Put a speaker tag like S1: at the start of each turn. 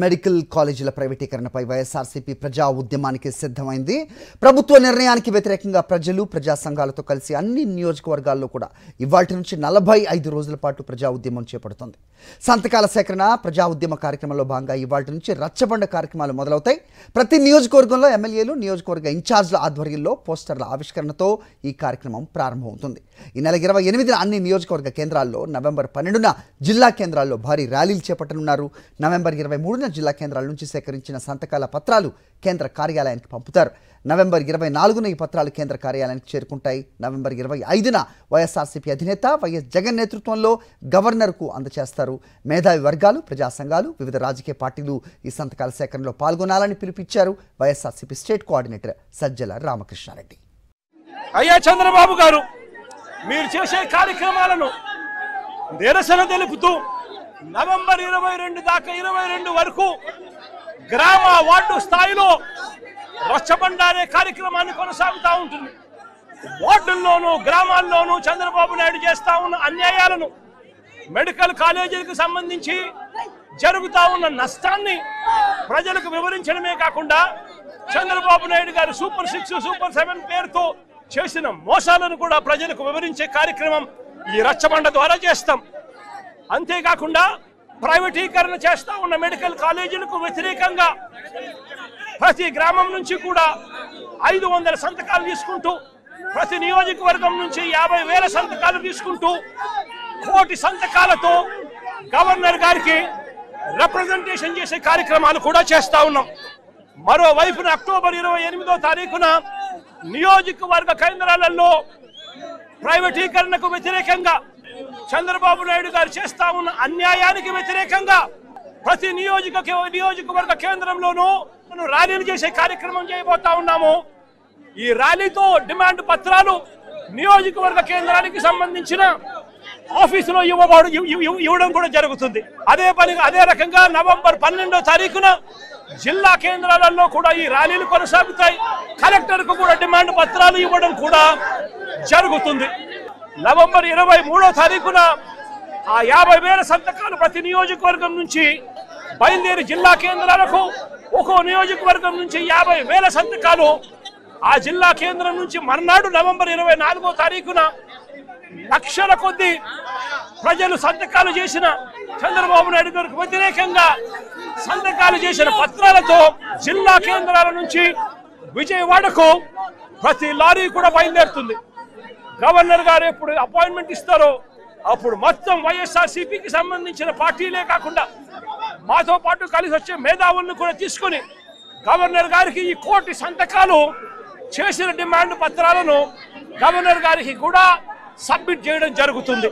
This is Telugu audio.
S1: మెడికల్ కాలేజీల ప్రైవేటీకరణపై వైఎస్ఆర్సీపీ ప్రజా ఉద్యమానికి సిద్ధమైంది. ప్రభుత్వ నిర్ణయానికి వ్యతిరేకంగా ప్రజలు ప్రజా సంఘాలతో కలిసి అన్ని నియోజకవర్గాల్లో కూడా ఇవాల్టి నుంచి 45 రోజుల పాటు ప్రజా ఉద్యమం చేపడుతోంది. సంతకాల సేకరణ ప్రజా ఉద్యమ కార్యక్రమంలో భాగంగా ఇవాల్టి నుంచి రచ్చబండ కార్యక్రమాలు మొదలవుతాయి. ప్రతి నియోజకవర్గంలో ఎమ్మెల్యేలు నియోజకవర్గ ఇన్ఛార్జ్ల ఆధ్వర్యంలో పోస్టర్ల ఆవిష్కరణతో ఈ కార్యక్రమం ప్రారంభమవుతుంది. ఈ నెల 28న అన్ని నియోజకవర్గ కేంద్రాల్లో, నవంబర్ 12న జిల్లా కేంద్రాల్లో భారీ ర్యాలీలు చేపట్టనున్నారు. నవంబర్ 23న జిల్లా కేంద్రాల నుంచి సేకరించిన సంతకాల పత్రాలు కేంద్ర కార్యాలయానికి పంపుతారు. నవంబర్ 24న ఈ పత్రాలు కేంద్ర కార్యాలయానికి చేరుకుంటాయి. నవంబర్ 25న వైఎస్ఆర్సీపీ అధినేత వైఎస్ జగన్ నేతృత్వంలో గవర్నర్కు అందజేస్తారు. మేధావి వర్గాలు, ప్రజా సంఘాలు, వివిధ రాజకీయ పార్టీలు ఈ సంతకాల సేకరణలో పాల్గొనాలని పిలుపిచ్చారు వైఎస్ఆర్సీపీ స్టేట్ కోఆర్డినేటర్ సజ్జల రామకృష్ణారెడ్డి.
S2: అయ్యా చంద్రబాబు గారు, మీరు చేసే కార్యక్రమాలను నిరసన తెలుపుతూ నవంబర్ 22 దాకా 22 వరకు గ్రామ వార్డు స్థాయిలో రచ్చబండ అనే కార్యక్రమాన్ని కొనసాగుతూ ఉంటుంది. వార్డుల్లోనూ గ్రామాల్లోనూ చంద్రబాబు నాయుడు చేస్తా ఉన్న అన్యాయాలను, మెడికల్ కాలేజీలకు సంబంధించి జరుగుతూ ఉన్న నష్టాన్ని ప్రజలకు వివరించడమే కాకుండా చంద్రబాబు నాయుడు గారు సూపర్ 6, సూపర్ 7 పేరుతో చేసిన మోసాలను కూడా ప్రజలకు వివరించే కార్యక్రమం ఈ రచ్చబండ ద్వారా చేస్తాం. అంతేకాకుండా ప్రైవేటీకరణ చేస్తా ఉన్న మెడికల్ కాలేజీలకు వ్యతిరేకంగా ప్రతి గ్రామం నుంచి కూడా 500 సంతకాలు తీసుకుంటూ, ప్రతి నియోజకవర్గం నుంచి 50,000 సంతకాలు తీసుకుంటూ 1 కోటి సంతకాలతో గవర్నర్ గారికి రిప్రజెంటేషన్ చేసే కార్యక్రమాలు కూడా చేస్తా ఉన్నాం. మరోవైపున అక్టోబర్ 28వ తారీఖున నియోజకవర్గ కేంద్రాలలో ప్రైవేటీకరణకు వ్యతిరేకంగా, చంద్రబాబు నాయుడు గారు చేస్తా ఉన్న అన్యాయానికి వ్యతిరేకంగా ప్రతి నియోజకవర్గ కేంద్రంలోనూ ర్యాలీలు చేసే కార్యక్రమం చేయబోతా ఉన్నాము. ఈ ర్యాలీతో డిమాండ్ పత్రాలు నియోజకవర్గ కేంద్రానికి సంబంధించిన ఆఫీసులో ఇవ్వడం కూడా జరుగుతుంది. అదే రకంగా నవంబర్ 12వ తారీఖున జిల్లా కేంద్రాలలో కూడా ఈ ర్యాలీలు కొనసాగుతాయి. కలెక్టర్కు కూడా డిమాండ్ పత్రాలు ఇవ్వడం కూడా జరుగుతుంది. నవంబర్ 23వ తారీఖున ఆ 50,000 సంతకాలు ప్రతి నియోజకవర్గం నుంచి బయలుదేరి జిల్లా కేంద్రాలకు, ఒక్కో నియోజకవర్గం నుంచి 50,000 సంతకాలు ఆ జిల్లా కేంద్రం నుంచి మర్నాడు నవంబర్ 24వ తారీఖున లక్షల కొద్ది ప్రజలు సంతకాలు చేసిన, చంద్రబాబు నాయుడు గారికి వ్యతిరేకంగా సంతకాలు చేసిన పత్రాలతో జిల్లా కేంద్రాల నుంచి విజయవాడకు ప్రతి లారీ కూడా బయలుదేరుతుంది. గవర్నర్ గారు ఎప్పుడు అపాయింట్మెంట్ ఇస్తారో అప్పుడు మొత్తం వైఎస్ఆర్సీపీకి సంబంధించిన పార్టీలే కాకుండా మాతో పాటు కలిసి వచ్చే మేధావులను కూడా తీసుకుని గవర్నర్ గారికి ఈ 1 కోటి సంతకాలు చేసిన డిమాండ్ పత్రాలను గవర్నర్ గారికి కూడా సబ్మిట్ చేయడం జరుగుతుంది.